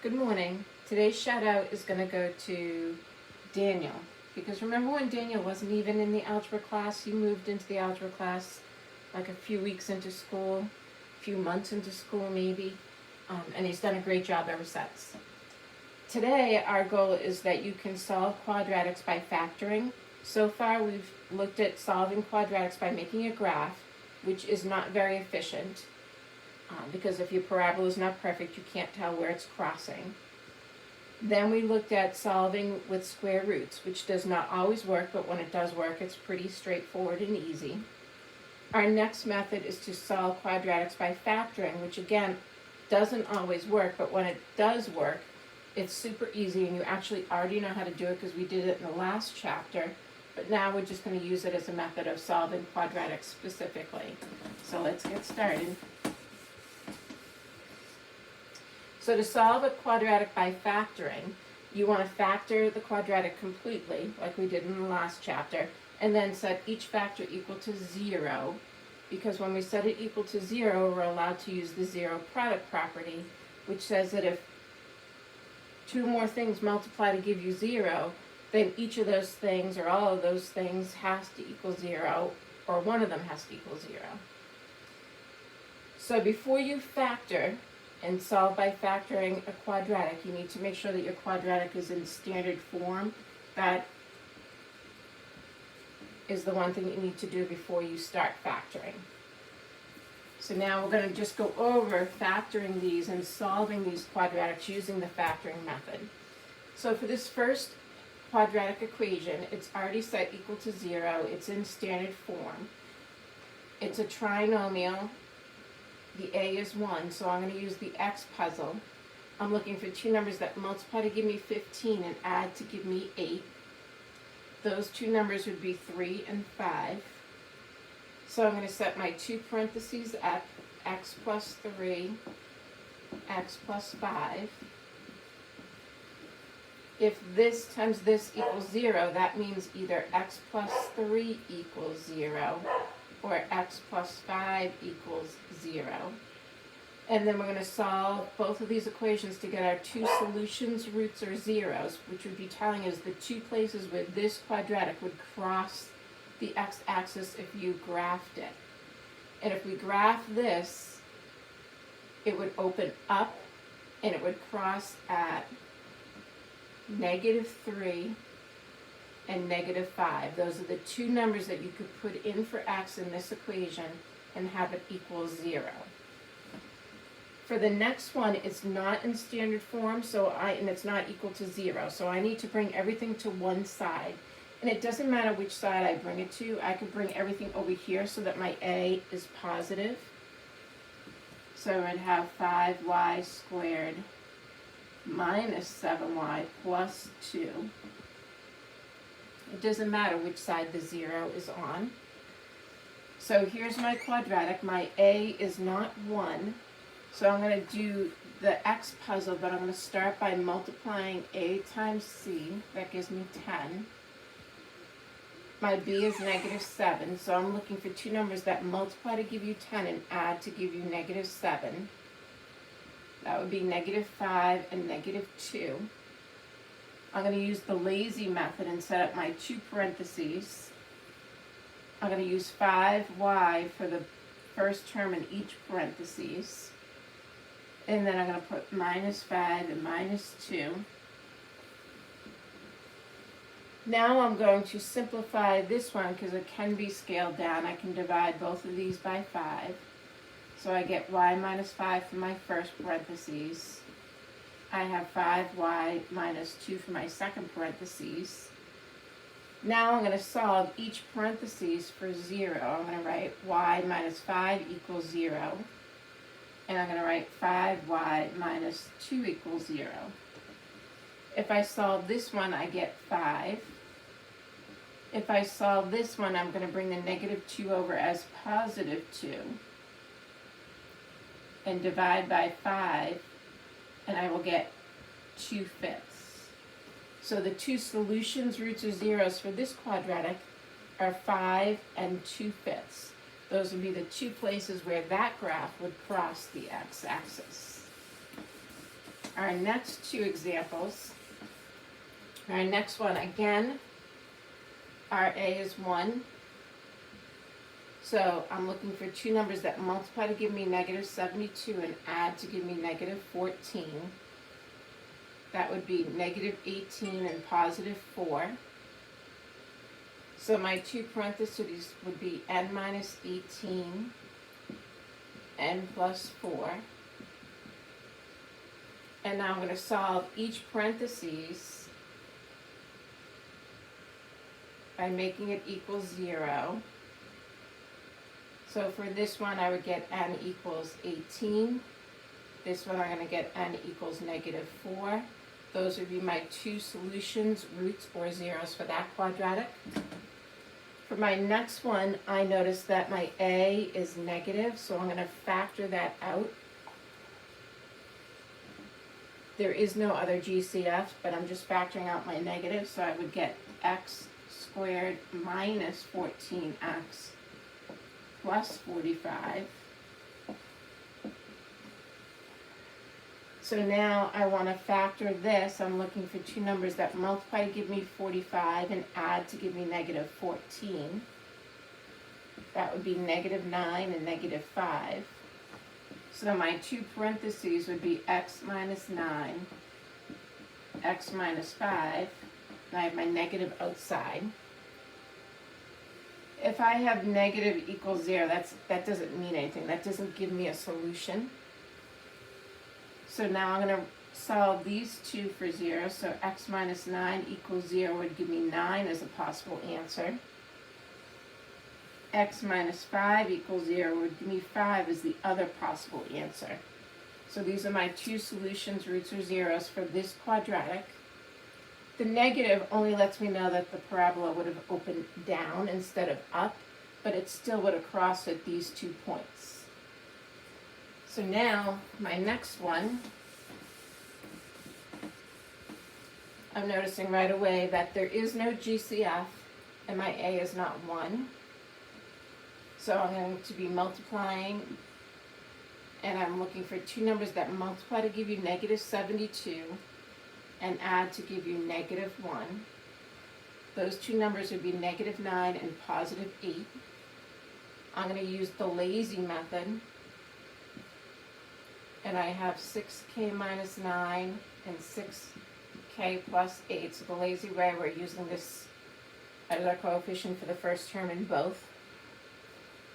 Good morning. Today's shout out is going to go to Daniel. Because remember when Daniel wasn't even in the algebra class? He moved into the algebra class like a few weeks into school, a few months into school maybe, and he's done a great job ever since. Today our goal is that you can solve quadratics by factoring. So far we've looked at solving quadratics by making a graph, which is not very efficient. Because if your parabola is not perfect, you can't tell where it's crossing. Then we looked at solving with square roots, which does not always work, but when it does work, it's pretty straightforward and easy. Our next method is to solve quadratics by factoring, which again, doesn't always work, but when it does work, it's super easy, and you actually already know how to do it because we did it in the last chapter, but now we're just going to use it as a method of solving quadratics specifically. So let's get started. So to solve a quadratic by factoring, you want to factor the quadratic completely, like we did in the last chapter, and then set each factor equal to 0, because when we set it equal to 0, we're allowed to use the zero product property, which says that if two more things multiply to give you 0, then each of those things, or all of those things, has to equal 0, or one of them has to equal 0. So before you factor and solve by factoring a quadratic, you need to make sure that your quadratic is in standard form. That is the one thing you need to do before you start factoring. So now we're going to just go over factoring these and solving these quadratics using the factoring method. So for this first quadratic equation, it's already set equal to 0. It's in standard form. It's a trinomial. The a is 1, so I'm going to use the x puzzle. I'm looking for two numbers that multiply to give me 15 and add to give me 8. Those two numbers would be 3 and 5. So I'm going to set my two parentheses at x plus 3, x plus 5. If this times this equals 0, that means either x plus 3 equals 0, or x plus 5 equals 0. And then we're going to solve both of these equations to get our two solutions, roots, or zeros, which would be telling us the two places where this quadratic would cross the x-axis if you graphed it. And if we graph this, it would open up and it would cross at -3 and -5. Those are the two numbers that you could put in for x in this equation and have it equal 0. For the next one, it's not in standard form, and it's not equal to 0, so I need to bring everything to one side. And it doesn't matter which side I bring it to. I could bring everything over here so that my a is positive. So I'd have 5y squared minus 7y plus 2. It doesn't matter which side the 0 is on. So here's my quadratic. My a is not 1. So I'm going to do the x puzzle, but I'm going to start by multiplying a times c. That gives me 10. My b is -7, so I'm looking for two numbers that multiply to give you 10 and add to give you -7. That would be -5 and -2. I'm going to use the lazy method and set up my two parentheses. I'm going to use 5y for the first term in each parentheses. And then I'm going to put -5 and -2. Now I'm going to simplify this one because it can be scaled down. I can divide both of these by 5. So I get y minus 5 for my first parentheses. I have 5y minus 2 for my second parentheses. Now I'm going to solve each parentheses for 0. I'm going to write y minus 5 equals 0. And I'm going to write 5y minus 2 equals 0. If I solve this one, I get 5. If I solve this one, I'm going to bring the -2 over as +2 and divide by 5, and I will get 2/5. So the two solutions, roots, or zeros for this quadratic are 5 and 2/5. Those would be the two places where that graph would cross the x-axis. our next two examples. Our next one, again, our A is 1. So I'm looking for two numbers that multiply to give me negative 72 and add to give me negative 14. That would be negative 18 and positive 4. So my two parentheses would be n minus 18, n plus 4. And now I'm going to solve each parentheses by making it equal 0. So for this one, I would get n equals 18. This one, I'm going to get n equals negative 4. Those would be my two solutions, roots or zeros for that quadratic. For my next one, I notice that my A is negative, so I'm going to factor that out. There is no other GCF, but I'm just factoring out my negative, so I would get x squared minus 14x plus 45. So now I want to factor this. I'm looking for two numbers that multiply to give me 45 and add to give me negative 14. That would be negative 9 and negative 5. So my two parentheses would be x minus 9, x minus 5, and I have my negative outside. If I have negative equals 0, that doesn't mean anything. That doesn't give me a solution. So now I'm going to solve these two for 0. So x minus 9 equals 0 would give me 9 as a possible answer. X minus 5 equals 0 would give me 5 as the other possible answer. So these are my two solutions, roots or zeros, for this quadratic. The negative only lets me know that the parabola would have opened down instead of up, but it still would have crossed at these 2 points. So now, my next one, I'm noticing right away that there is no GCF and my A is not 1. So I'm going to be multiplying, and I'm looking for two numbers that multiply to give you negative 72 and add to give you negative 1. Those two numbers would be negative 9 and positive 8. I'm going to use the lazy method, and I have 6k minus 9 and 6k plus 8. So the lazy way, we're using this as our coefficient for the first term in both.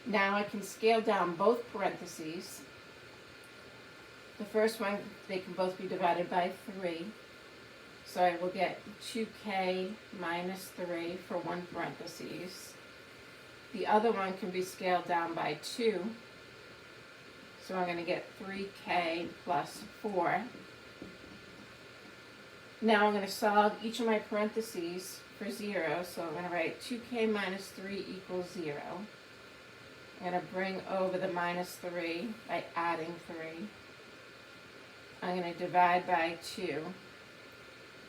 Now I can scale down both parentheses. The first one, they can both be divided by 3. So I will get 2k minus 3 for one parentheses. The other one can be scaled down by 2. So I'm going to get 3k plus 4. Now I'm going to solve each of my parentheses for 0. So I'm going to write 2k minus 3 equals 0. I'm going to bring over the minus 3 by adding 3. I'm going to divide by 2.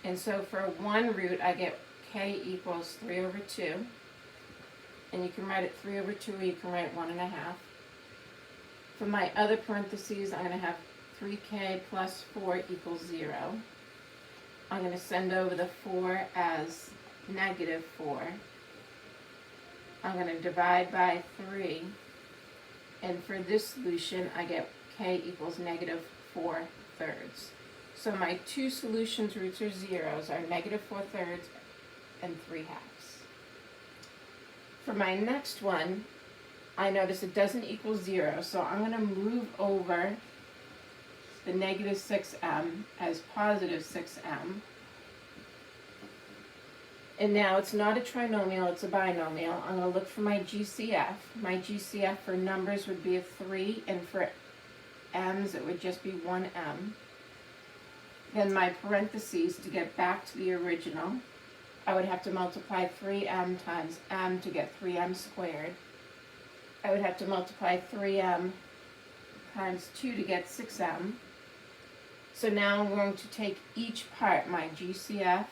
And so for one root, I get k equals 3 over 2. And you can write it 3 over 2, or you can write 1.5. For my other parentheses, I'm going to have 3k plus 4 equals 0. I'm going to send over the 4 as negative 4. I'm going to divide by 3, and for this solution, I get k equals negative 4/3. So my two solutions, roots or zeros, are negative 4/3 and 3/2. For my next one, I notice it doesn't equal 0, so I'm going to move over the negative 6m as positive 6m. And now it's not a trinomial, it's a binomial. I'm going to look for my GCF. My GCF for numbers would be a 3, and for m's it would just be 1m. Then my parentheses, to get back to the original, I would have to multiply 3m times m to get 3m squared. I would have to multiply 3m times 2 to get 6m. So now I'm going to take each part, my GCF,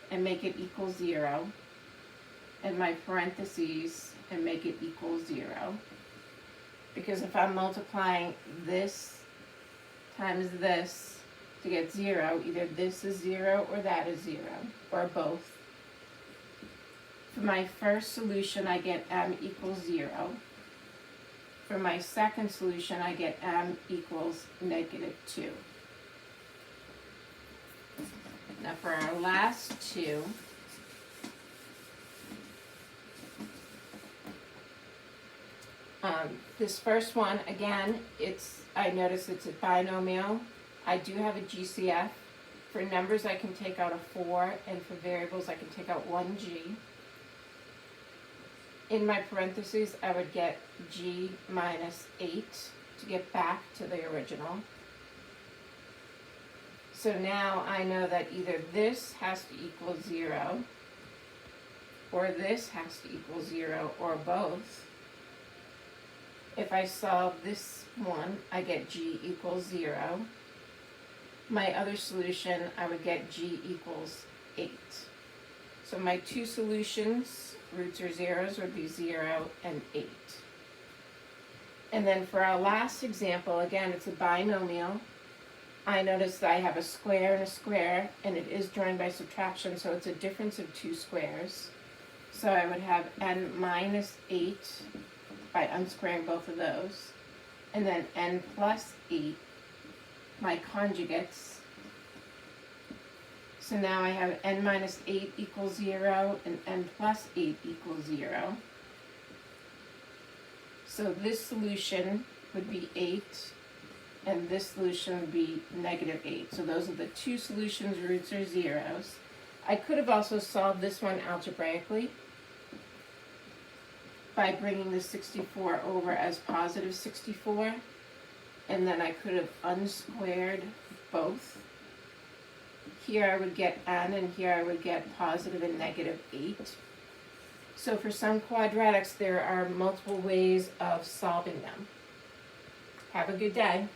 and make it equal 0, and my parentheses, and make it equal 0. Because if I'm multiplying this times this to get 0. Either this is 0 or that is 0, or both. For my first solution, I get m equals 0. For my second solution, I get m equals negative 2. Now for our last two, this first one, again, I notice it's a binomial. I do have a GCF. For numbers, I can take out a 4, and for variables, I can take out 1g. In my parentheses, I would get g minus 8 to get back to the original. So now I know that either this has to equal 0, or this has to equal 0, or both. If I solve this one, I get g equals 0. My other solution, I would get g equals 8. So my two solutions, roots or zeros, would be 0 and 8. And then for our last example, again, it's a binomial. I notice that I have a square, and it is joined by subtraction, so it's a difference of 2 squares. So I would have n minus 8 by unsquaring both of those, and then n plus 8, my conjugates. So now I have n minus 8 equals 0, and n plus 8 equals 0. So this solution would be 8, and this solution would be negative 8. So those are the two solutions, roots or zeros. I could have also solved this one algebraically by bringing the 64 over as positive 64, and then I could have unsquared both. Here I would get n, and here I would get positive and negative 8. So for some quadratics, there are multiple ways of solving them. Have a good day.